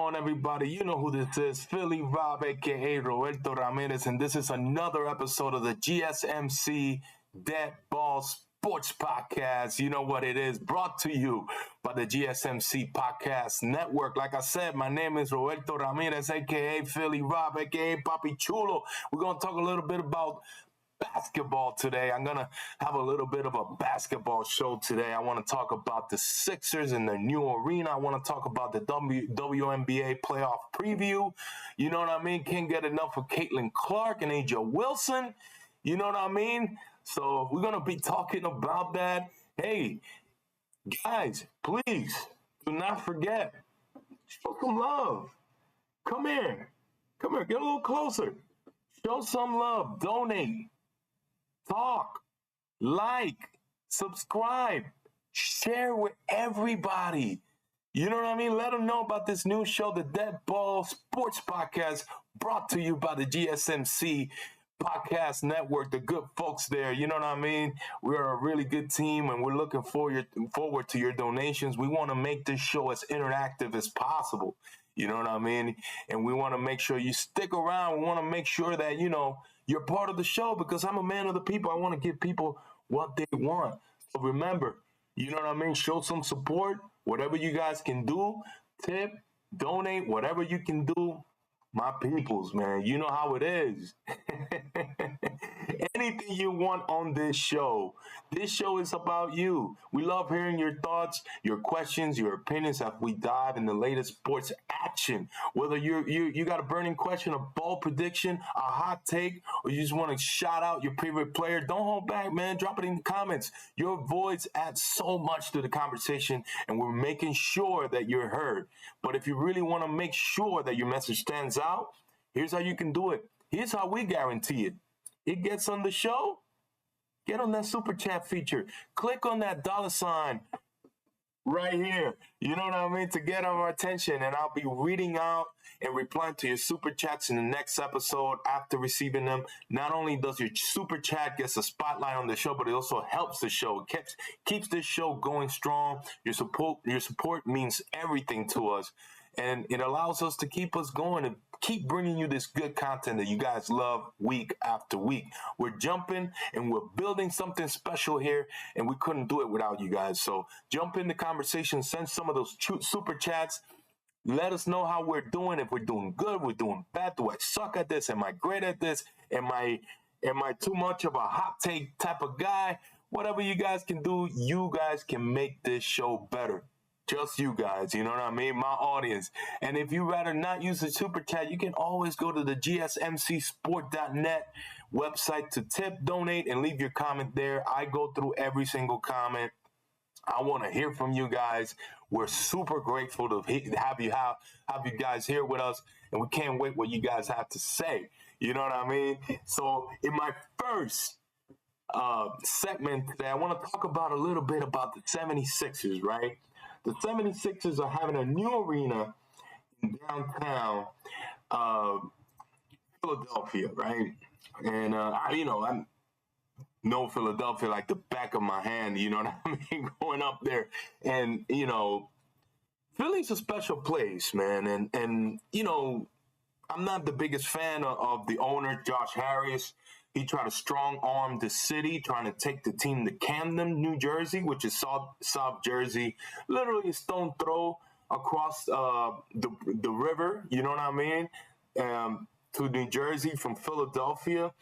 on, everybody? You know who this is. Philly Rob, a.k.a. Roberto Ramirez, and this is another episode of the GSMC Dead Ball Sports Podcast. You know what it is, brought to you by the GSMC Podcast Network. Like I said, my name is Roberto Ramirez, a.k.a. Philly Rob, a.k.a. Papi Chulo. We're going to talk a little bit about basketball today. I'm going to have a little bit of a basketball show today. I want to talk about the Sixers and their new arena. I want to talk about the WNBA playoff preview. You know what I mean? Can't get enough of Caitlin Clark and Angel Wilson. You know what I mean? So we're going to be talking about that. Hey, guys, please do not forget, show some love. Come here. Come here. Get a little closer. Show some love. Donate. Talk, like, subscribe, share with everybody. You know what I mean? Let them know about this new show, the Dead Ball Sports Podcast, brought to you by the GSMC Podcast Network, the good folks there. You know what I mean? We're a really good team, and we're looking forward to your donations. We want to make this show as interactive as possible. You know what I mean? And we want to make sure you stick around. We want to make sure that, you know, you're part of the show because I'm a man of the people. I want to give people what they want. So remember, you know what I mean? Show some support. Whatever you guys can do, tip, donate, whatever you can do. My peoples, man, you know how it is. Anything you want on this show. This show is about you. We love hearing your thoughts, your questions, your opinions as we dive in the latest sports action. Whether you got a burning question, a bold prediction, a hot take, or you just want to shout out your favorite player, don't hold back, man. Drop it in the comments. Your voice adds so much to the conversation, and we're making sure that you're heard. But if you really want to make sure that your message stands out, here's how you can do it. Here's how we guarantee it. It gets on the show. Get on that super chat feature. Click on that $ right here. You know what I mean? To get our attention. And I'll be reading out and replying to your super chats in the next episode after receiving them. Not only does your super chat get a spotlight on the show, but it also helps the show. It keeps this show going strong. Your support means everything to us. And it allows us to keep us going and keep bringing you this good content that you guys love week after week. We're jumping and we're building something special here, and we couldn't do it without you guys. So jump in the conversation, send some of those super chats. Let us know how we're doing. If we're doing good, we're doing bad. Do I suck at this? Am I great at this? Am I too much of a hot take type of guy? Whatever you guys can do, you guys can make this show better. Just you guys, you know what I mean? My audience. And if you rather not use the super chat, you can always go to the GSMCSports.net website to tip, donate, and leave your comment there. I go through every single comment. I want to hear from you guys. We're super grateful to have you guys here with us, and we can't wait what you guys have to say. You know what I mean? So in my first segment today, I want to talk about a little bit about the 76ers, right? The 76ers are having a new arena in downtown Philadelphia, right? And, I know Philadelphia like the back of my hand, you know what I mean, going up there. And, Philly's a special place, man. And I'm not the biggest fan of the owner, Josh Harris. He tried to strong-arm the city, trying to take the team to Camden, New Jersey, which is South Jersey, literally a stone throw across the river, you know what I mean, to New Jersey from Philadelphia.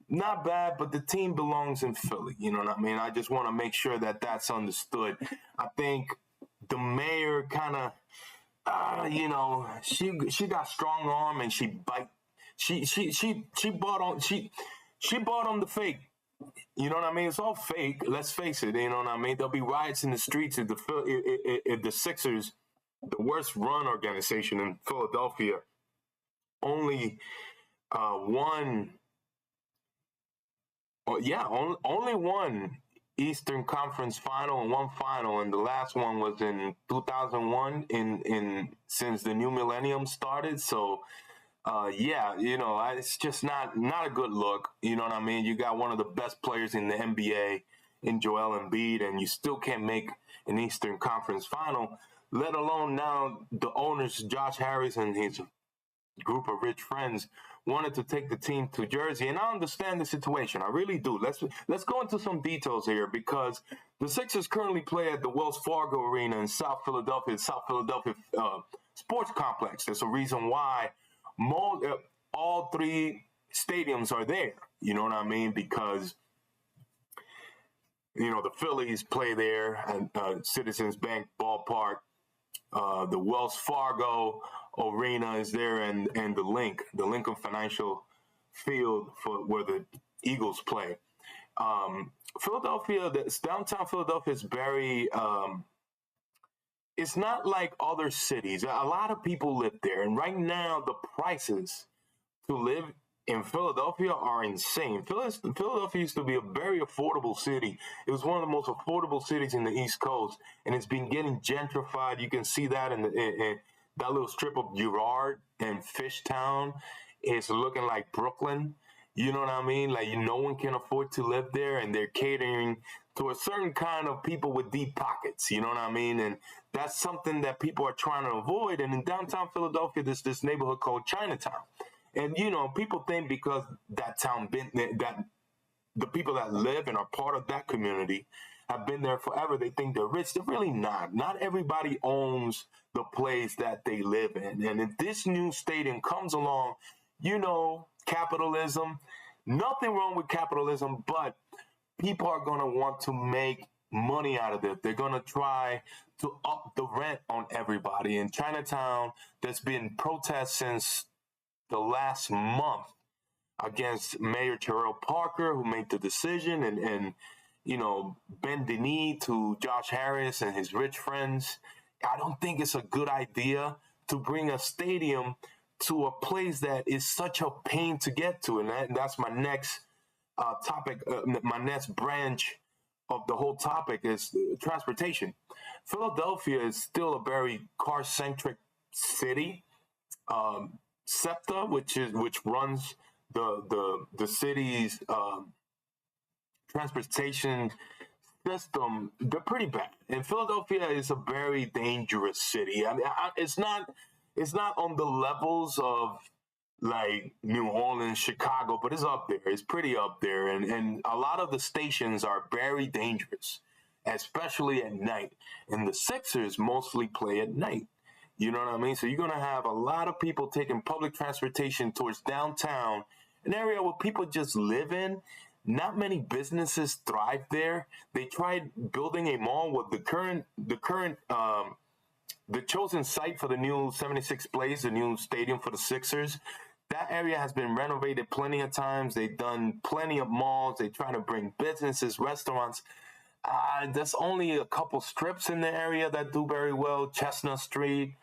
Not bad, but the team belongs in Philly, you know what I mean? I just want to make sure that that's understood. I think the mayor kind of, she got strong-arm and she bought on the fake. You know what I mean? It's all fake. Let's face it. You know what I mean? There'll be riots in the streets if the Sixers, the worst run organization in Philadelphia, only one Eastern Conference final and one final, and the last one was in 2001 since the new millennium started. So it's just not a good look. You know what I mean? You got one of the best players in the NBA in Joel Embiid, and you still can't make an Eastern Conference final. let alone now the owners, Josh Harris and his group of rich friends, wanted to take the team to Jersey. And I understand the situation. I really do. Let's go into some details here, because the Sixers currently play at the Wells Fargo Arena in South Philadelphia sports complex. There's a reason why all three stadiums are there. You know what I mean? Because the Phillies play there at Citizens Bank Ballpark. The Wells Fargo Arena is there, and the Lincoln Financial Field for where the Eagles play. Philadelphia, downtown Philadelphia is very. It's not like other cities. A lot of people live there, and right now the prices to live in Philadelphia are insane. Philadelphia used to be a very affordable city. It was one of the most affordable cities in the East Coast, and it's been getting gentrified. You can see that in that little strip of Girard and Fishtown is looking like Brooklyn. You know what I mean? Like, no one can afford to live there, and they're catering to a certain kind of people with deep pockets. You know what I mean? And that's something that people are trying to avoid. And in downtown Philadelphia, there's this neighborhood called Chinatown. And, people think because that the people that live and are part of that community have been there forever, they think they're rich. They're really not. Not everybody owns the place that they live in. And if this new stadium comes along, capitalism, nothing wrong with capitalism, but people are going to want to make money out of it. They're going to try to up the rent on everybody. In Chinatown, there's been protests since the last month against Mayor Terrell Parker, who made the decision and bend the knee to Josh Harris and his rich friends. I don't think it's a good idea to bring a stadium to a place that is such a pain to get to. And that's my next topic, my next branch of the whole topic is transportation. Philadelphia is still a very car-centric city. SEPTA, which runs the city's transportation system, they're pretty bad. And Philadelphia is a very dangerous city. I mean, it's not on the levels of like New Orleans, Chicago, but it's up there. It's pretty up there. And a lot of the stations are very dangerous, especially at night. And the Sixers mostly play at night. You know what I mean? So you're going to have a lot of people taking public transportation towards downtown, an area where people just live in. Not many businesses thrive there. They tried building a mall with the chosen site for the new 76 Place, the new stadium for the Sixers. That area has been renovated plenty of times. They've done plenty of malls. They try to bring businesses, restaurants. There's only a couple strips in the area that do very well. Chestnut Street,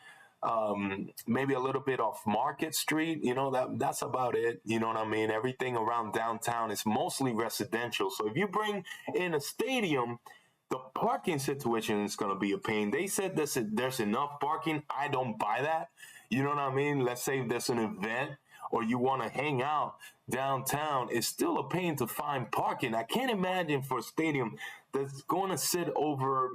maybe a little bit off Market Street. That's about it. You know what I mean? Everything around downtown is mostly residential. So if you bring in a stadium, the parking situation is going to be a pain. They said there's enough parking. I don't buy that. You know what I mean? Let's say there's an event or you want to hang out downtown. It's still a pain to find parking. I can't imagine for a stadium that's going to sit over,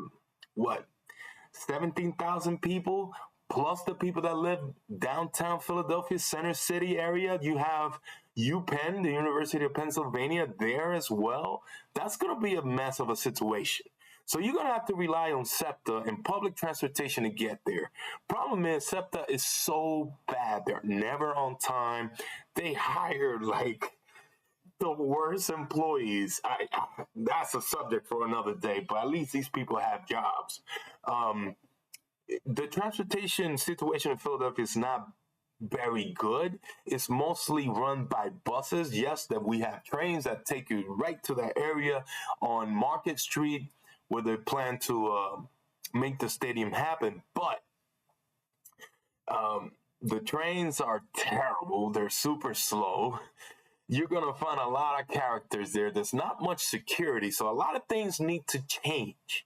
17,000 people, plus the people that live downtown Philadelphia, Center City area. You have UPenn, the University of Pennsylvania, there as well. That's going to be a mess of a situation. So you're going to have to rely on SEPTA and public transportation to get there. Problem is, SEPTA is so bad. They're never on time. They hire the worst employees. That's a subject for another day, but at least these people have jobs. The transportation situation in Philadelphia is not very good. It's mostly run by buses. Yes, that we have trains that take you right to that area on Market Street where they plan to make the stadium happen. But the trains are terrible. They're super slow. You're going to find a lot of characters there. There's not much security. So a lot of things need to change.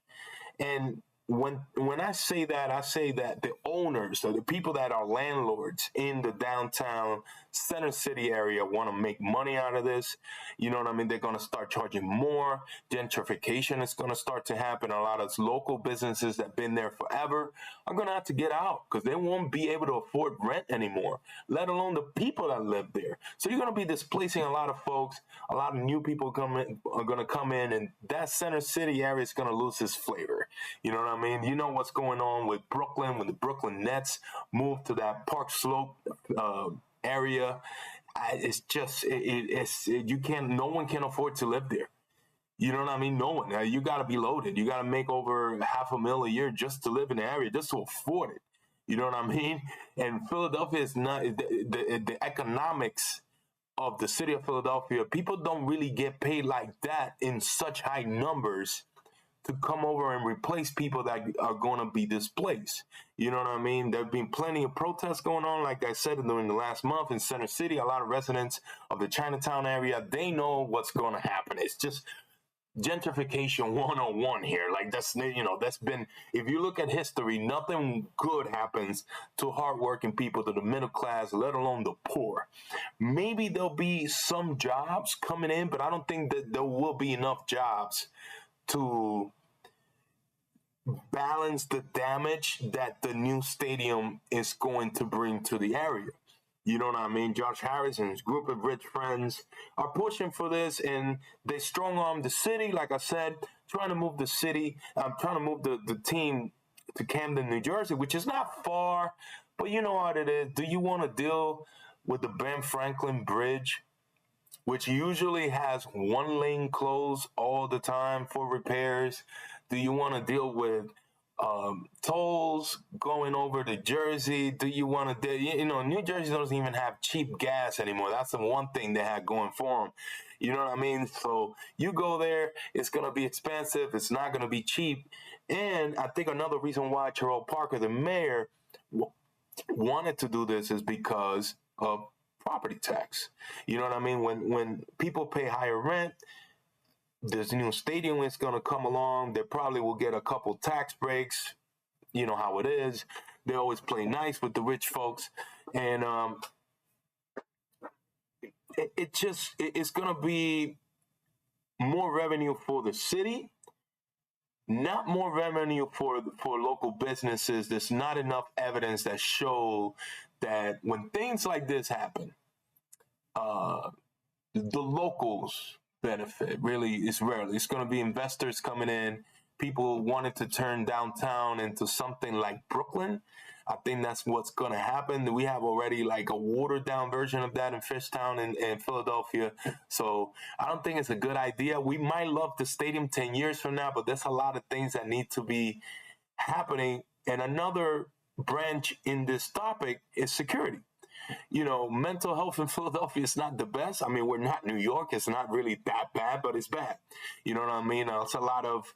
And when I say that the owners, so the people that are landlords in the downtown center city area want to make money out of this. You know what I mean? They're going to start charging more. Gentrification is going to start to happen. A lot of local businesses that have been there forever are going to have to get out because they won't be able to afford rent anymore, let alone the people that live there. So you're going to be displacing a lot of folks. A lot of new people are going to come in, and that center city area is going to lose its flavor. You know what I mean? You know what's going on with Brooklyn when the Brooklyn Nets moved to that Park Slope area. It's just you can't. No one can afford to live there. You know what I mean? No one. You got to be loaded. You got to make over $500,000 a year just to live in the area, just to afford it. You know what I mean? And Philadelphia is not the economics of the city of Philadelphia. People don't really get paid like that in such high numbers to come over and replace people that are going to be displaced. You know what I mean? There have been plenty of protests going on, like I said, during the last month in Center City. A lot of residents of the Chinatown area, they know what's going to happen. It's just gentrification 101 here. Like that's been, if you look at history, nothing good happens to hardworking people, to the middle class, let alone the poor. Maybe there'll be some jobs coming in, but I don't think that there will be enough jobs to balance the damage that the new stadium is going to bring to the area. You know what I mean? Josh Harris and his group of rich friends are pushing for this, and they strong-arm the city, like I said, trying to move the city, trying to move the team to Camden, New Jersey, which is not far, but you know what it is. Do you want to deal with the Ben Franklin Bridge, which usually has one lane closed all the time for repairs? Do you want to deal with tolls going over to Jersey? Do you want to, New Jersey doesn't even have cheap gas anymore. That's the one thing they had going for them. You know what I mean? So you go there, it's going to be expensive. It's not going to be cheap. And I think another reason why Terrell Parker, the mayor, wanted to do this is because of property tax. You know what I mean? When people pay higher rent, this new stadium is going to come along. They probably will get a couple tax breaks. You know how it is. They always play nice with the rich folks. And it's going to be more revenue for the city, not more revenue for local businesses. There's not enough evidence that show that when things like this happen, the locals benefit. Really, it's rarely. It's going to be investors coming in, people wanting to turn downtown into something like Brooklyn. I think that's what's going to happen. We have already like a watered down version of that in Fishtown and Philadelphia. So I don't think it's a good idea. We might love the stadium 10 years from now, but there's a lot of things that need to be happening. And another branch in this topic is security. You know, mental health in Philadelphia is not the best. I mean, we're not New York. It's not really that bad, but it's bad. You know what I mean? It's a lot of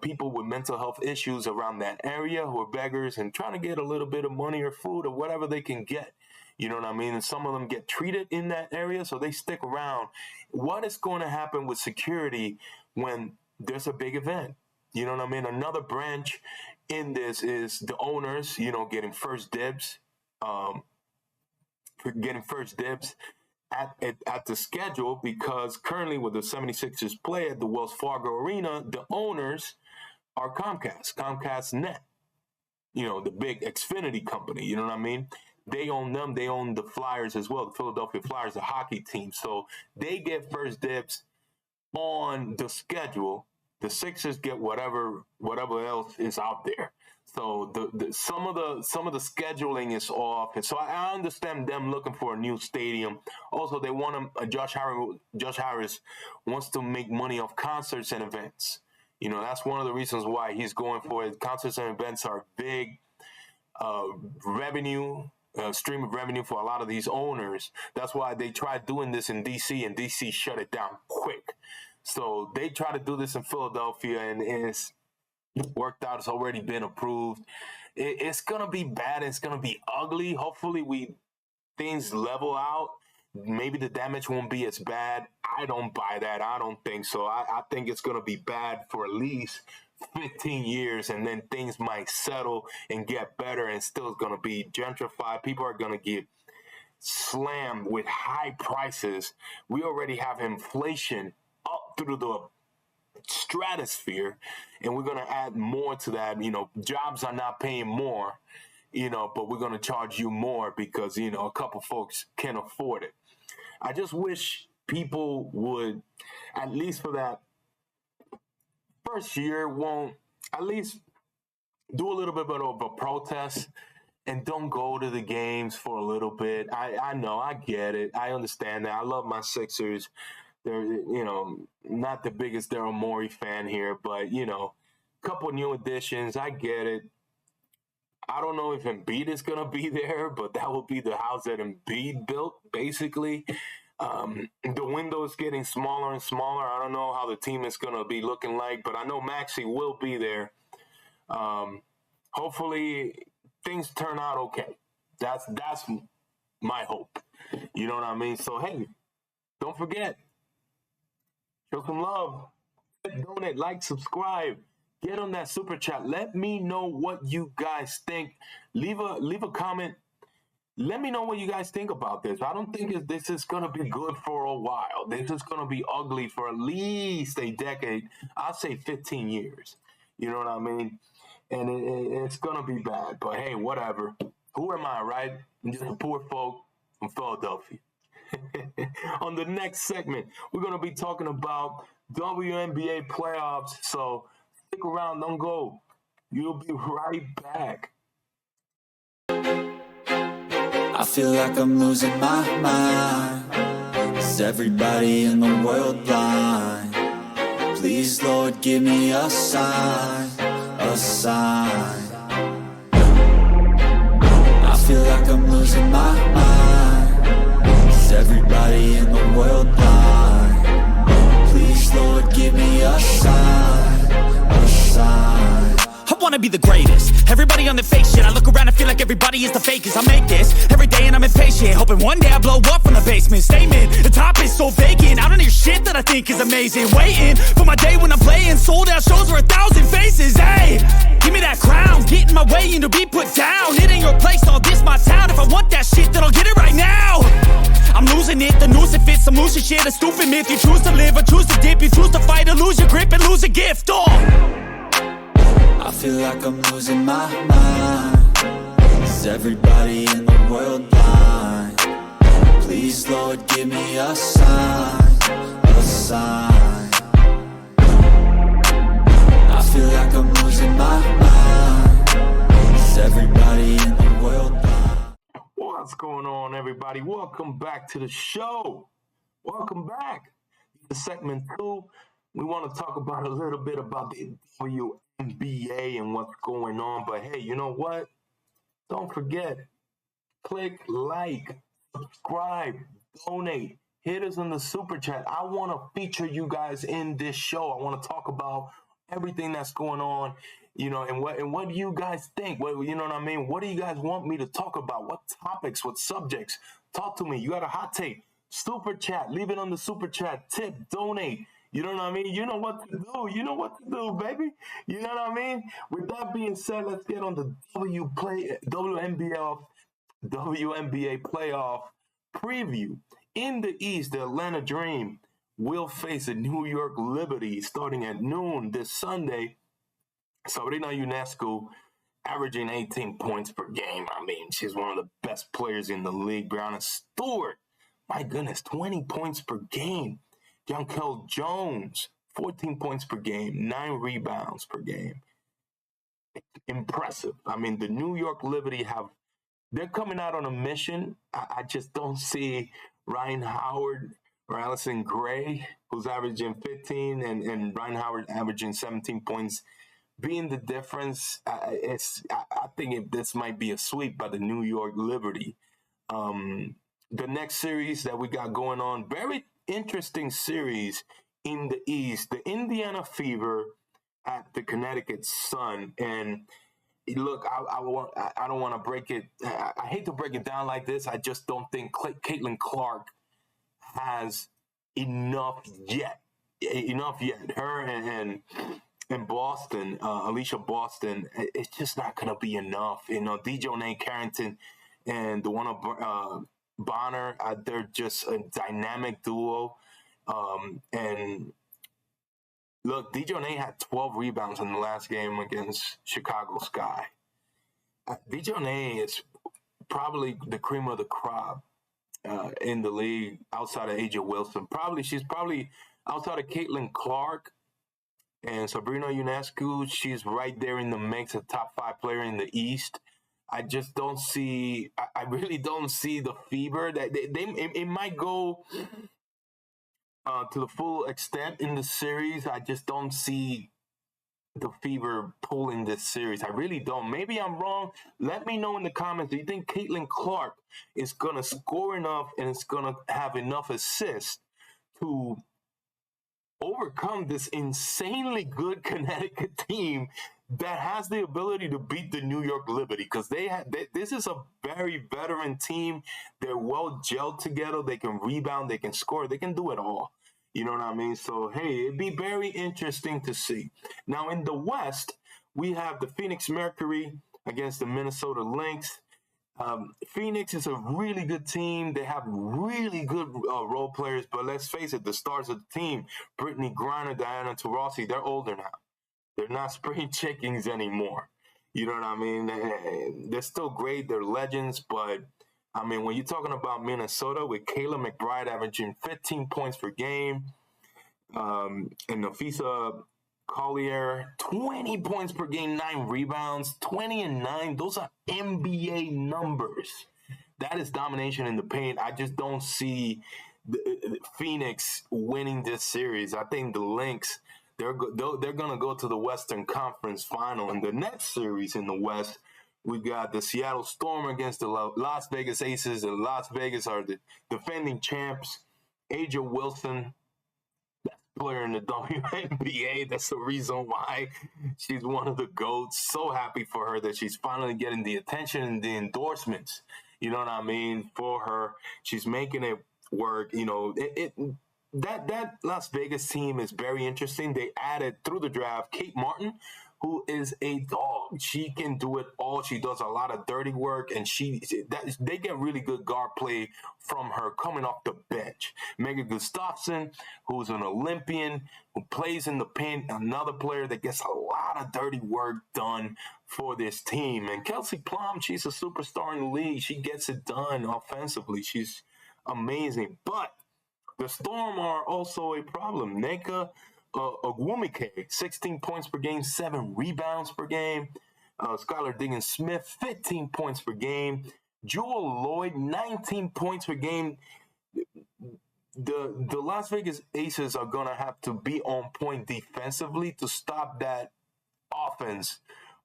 people with mental health issues around that area who are beggars and trying to get a little bit of money or food or whatever they can get. You know what I mean? And some of them get treated in that area, so they stick around. What is going to happen with security when there's a big event? You know what I mean? Another branch in this is the owners, getting first dibs. At the schedule, because currently with the 76ers play at the Wells Fargo Arena, the owners are Comcast Net, the big Xfinity company. You know what I mean? They own them. They own the Flyers as well, the Philadelphia Flyers, the hockey team. So they get first dibs on the schedule. The Sixers get whatever else is out there. So some of the scheduling is off, and so I understand them looking for a new stadium. Also, they want Josh Harris wants to make money off concerts and events. That's one of the reasons why he's going for it. Concerts and events are big revenue. Stream of revenue for a lot of these owners. That's why they tried doing this in D.C. and D.C. shut it down quick. So they try to do this in Philadelphia, and it's worked out. It's already been approved. It's going to be bad. It's going to be ugly. Hopefully things level out. Maybe the damage won't be as bad. I don't buy that. I don't think so. I think it's going to be bad for at least 15 years, and then things might settle and get better, and still going to be gentrified. People are going to get slammed with high prices. We already have inflation up through the stratosphere, and we're going to add more to that. Jobs are not paying more, but we're going to charge you more because, a couple folks can't afford it. I just wish people would, at least for that first year, won't at least do a little bit of a protest and don't go to the games for a little bit. I know, I get it. I understand that. I love my Sixers. They're, not the biggest Daryl Morey fan here, but, couple new additions. I get it. I don't know if Embiid is going to be there, but that will be the house that Embiid built, basically. The window is getting smaller and smaller. I don't know how the team is going to be looking like, but I know Maxey will be there. Hopefully things turn out okay. That's my hope. You know what I mean? So, hey, don't forget, show some love. Donate, like, subscribe. Get on that super chat. Let me know what you guys think. Leave a comment. Let me know what you guys think about this. I don't think this is going to be good for a while. This is going to be ugly for at least a decade. I'll say 15 years. You know what I mean? And it's going to be bad. But, hey, whatever. Who am I, right? I'm just a poor folk from Philadelphia. On the next segment, we're going to be talking about WNBA playoffs. So stick around. Don't go. You'll be right back. I feel like I'm losing my mind. Is everybody in the world blind? Please, Lord, give me a sign, a sign. I feel like I'm losing my mind. Is everybody in the world blind? Please, Lord, give me a sign, a sign. I wanna be the greatest. Everybody on the fake shit. I look around and feel like everybody is the fakest. I make this every day and I'm impatient, hoping one day I blow up from the basement. Statement, the top is so vacant. I don't hear shit that I think is amazing. Waiting for my day when I'm playing sold out shows for 1,000 faces. Hey, give me that crown, get in my way and to be put down. It ain't your place, all this my town. If I want that shit, then I'll get it right now. I'm losing it, the noose it fits. I'm losing shit, a stupid myth. You choose to live or choose to dip. You choose to fight or lose your grip and lose a gift. I feel like I'm losing my mind. Is everybody in the world blind? Please, Lord, give me a sign, a sign. I feel like I'm losing my mind. Is everybody in the world blind? What's going on, everybody? Welcome back to the show. Welcome back to segment 2. We want to talk about a little bit about the WNBA and what's going on. But hey, you know what? Don't forget, click like, subscribe, donate, hit us in the super chat. I want to feature you guys in this show. I want to talk about everything that's going on, and what do you guys think? What, you know what I mean? What do you guys want me to talk about? What topics, what subjects? Talk to me. You got a hot take? Super chat. Leave it on the super chat. Tip, donate. You know what I mean? You know what to do. You know what to do, baby. You know what I mean? With that being said, let's get on the WNBA playoff preview. In the East, the Atlanta Dream will face the New York Liberty starting at noon this Sunday. Sabrina Ionescu averaging 18 points per game. I mean, she's one of the best players in the league. Brianna Stewart, my goodness, 20 points per game. Jonquel Jones, 14 points per game, 9 rebounds per game. Impressive. I mean, the New York Liberty they're coming out on a mission. I just don't see Ryan Howard or Allison Gray, who's averaging 15, and Ryan Howard averaging 17 points, being the difference. I think this might be a sweep by the New York Liberty. The next series that we got going on, very interesting series in the East, the Indiana Fever at the Connecticut Sun. And look, I don't want to break it. I hate to break it down like this. I just don't think Caitlin Clark has enough yet. Her and in Boston, Alicia Boston, it's just not going to be enough. Dejonae Carrington and the one of Bonner, they're just a dynamic duo. And look, Dejonae had 12 rebounds in the last game against Chicago Sky. Dejonae is probably the cream of the crop in the league outside of Aja Wilson. She's probably outside of Caitlin Clark and Sabrina Ionescu. She's right there in the mix, a top 5 player in the East. I just don't see. I really don't see the fever that it might go to the full extent in the series. I just don't see the fever pulling this series. I really don't. Maybe I'm wrong. Let me know in the comments. Do you think Caitlin Clark is going to score enough and is going to have enough assists to overcome this insanely good Connecticut team that has the ability to beat the New York Liberty? Because this is a very veteran team. They're well gelled together. They can rebound. They can score. They can do it all. You know what I mean? So, hey, it'd be very interesting to see. Now, in the West, we have the Phoenix Mercury against the Minnesota Lynx. Phoenix is a really good team. They have really good role players, but let's face it, the stars of the team, Brittany Griner, Diana Taurasi, they're older now. They're not spring chickens anymore. You know what I mean? They're still great. They're legends, but I mean, when you're talking about Minnesota with Kayla McBride averaging 15 points per game, and Nafisa Collier, 20 points per game, 9 rebounds, 20 and 9. Those are NBA numbers. That is domination in the paint. I just don't see Phoenix winning this series. I think the Lynx, they're going to go to the Western Conference Final. In the next series in the West, we got the Seattle Storm against the Las Vegas Aces. And Las Vegas are the defending champs. Aja Wilson, player in the WNBA. That's the reason why she's one of the GOATs. So happy for her that she's finally getting the attention and the endorsements. You know what I mean? For her, she's making it work. You know, that Las Vegas team is very interesting. They added through the draft Kate Martin, who is a dog. She can do it all. She does a lot of dirty work, and they get really good guard play from her coming off the bench. Megan Gustafson, who's an Olympian, who plays in the paint, another player that gets a lot of dirty work done for this team. And Kelsey Plum, she's a superstar in the league. She gets it done offensively. She's amazing. But the Storm are also a problem. Neka Ogwumike, 16 points per game, 7 rebounds per game. Skylar Diggins-Smith, 15 points per game. Jewel Lloyd, 19 points per game. The Las Vegas Aces are going to have to be on point defensively to stop that offense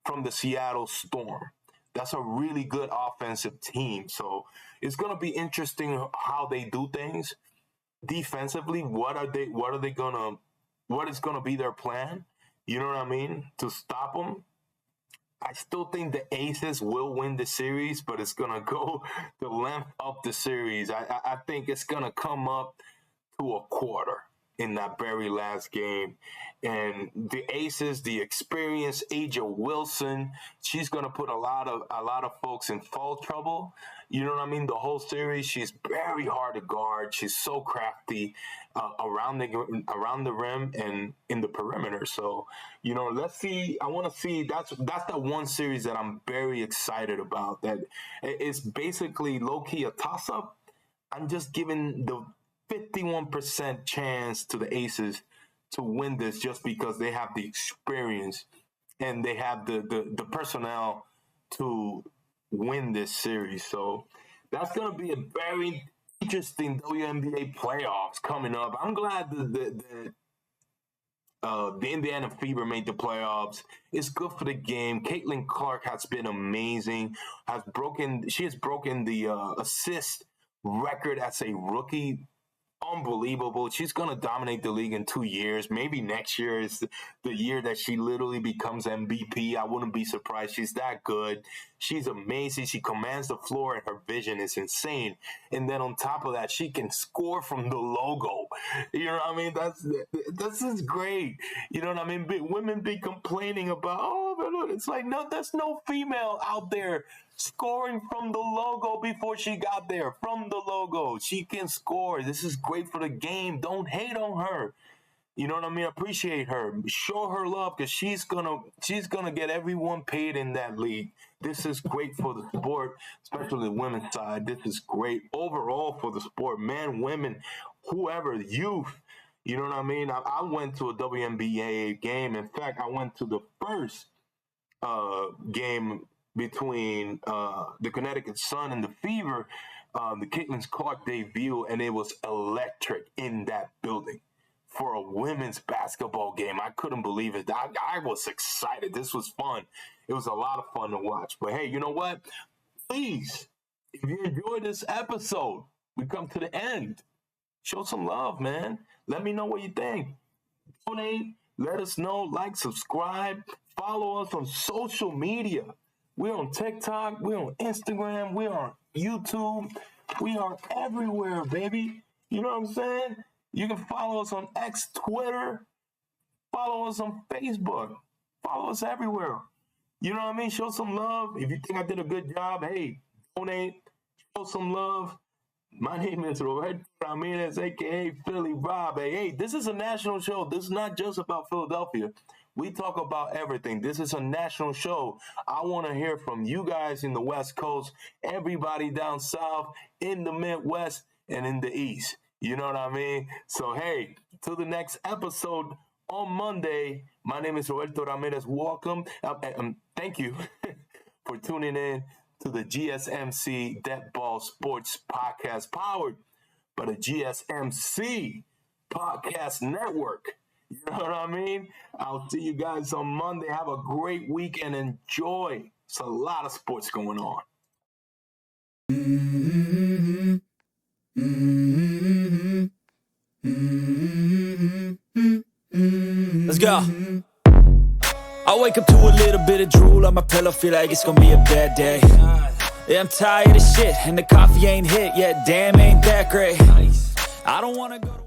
from the Seattle Storm. That's a really good offensive team. So it's going to be interesting how they do things defensively. What is going to be their plan? You know what I mean? To stop them. I still think the Aces will win the series, but it's going to go the length of the series. I think it's going to come up to a quarter in that very last game. And the Aces, the experienced Aja Wilson, she's going to put a lot of folks in foul trouble. You know what I mean? The whole series, she's very hard to guard. She's so crafty around the rim and in the perimeter. So, you know, let's see. I want to see. That's the one series that I'm very excited about. That it's basically low key a toss up. I'm just giving the 51% chance to the Aces to win this just because they have the experience and they have the personnel to win this series. So that's going to be a very interesting WNBA playoffs coming up. I'm glad that the Indiana Fever made the playoffs. It's good for the game. Caitlin Clark has been amazing. She has broken the assist record as a rookie unbelievable. She's going to dominate the league in 2 years. Maybe next year is the year that she literally becomes MVP. I wouldn't be surprised. She's that good. She's amazing. She commands the floor, and her vision is insane. And then on top of that, she can score from the logo. You know what I mean? This is great. You know what I mean? Women be complaining about, oh, it's like, no, there's no female out there scoring from the logo before she got there. From the logo. She can score. This is great for the game. Don't hate on her. You know what I mean? Appreciate her. Show her love, because she's gonna get everyone paid in that league. This is great for the sport, especially the women's side. This is great overall for the sport. Men, women, whoever, youth. You know what I mean? I went to a WNBA game. In fact, I went to the first game between the Connecticut Sun and the Fever, the Caitlin Clark debut, and it was electric in that building for a women's basketball game. I couldn't believe it. I was excited. This was fun. It was a lot of fun to watch. But hey, you know what? Please, if you enjoyed this episode, we come to the end. Show some love, man. Let me know what you think. Donate. Let us know. Like, subscribe. Follow us on social media. We're on TikTok. We're on Instagram. We're on YouTube. We are everywhere, baby. You know what I'm saying? You can follow us on X, Twitter. Follow us on Facebook. Follow us everywhere. You know what I mean? Show some love. If you think I did a good job, hey, donate. Show some love. My name is Roberto Ramirez, a.k.a. Philly Rob. Hey, this is a national show. This is not just about Philadelphia. We talk about everything. This is a national show. I want to hear from you guys in the West Coast, everybody down south, in the Midwest, and in the East. You know what I mean? So, hey, till the next episode on Monday, my name is Roberto Ramirez. Welcome. Thank you for tuning in to the GSMC Dead Ball Sports Podcast, powered by the GSMC Podcast Network. You know what I mean? I'll see you guys on Monday. Have a great week and enjoy. It's a lot of sports going on. Let's go. I wake up to a little bit of drool on my pillow, feel like it's gonna be a bad day. Yeah, I'm tired of shit, and the coffee ain't hit yet, damn, ain't that great. I don't wanna go to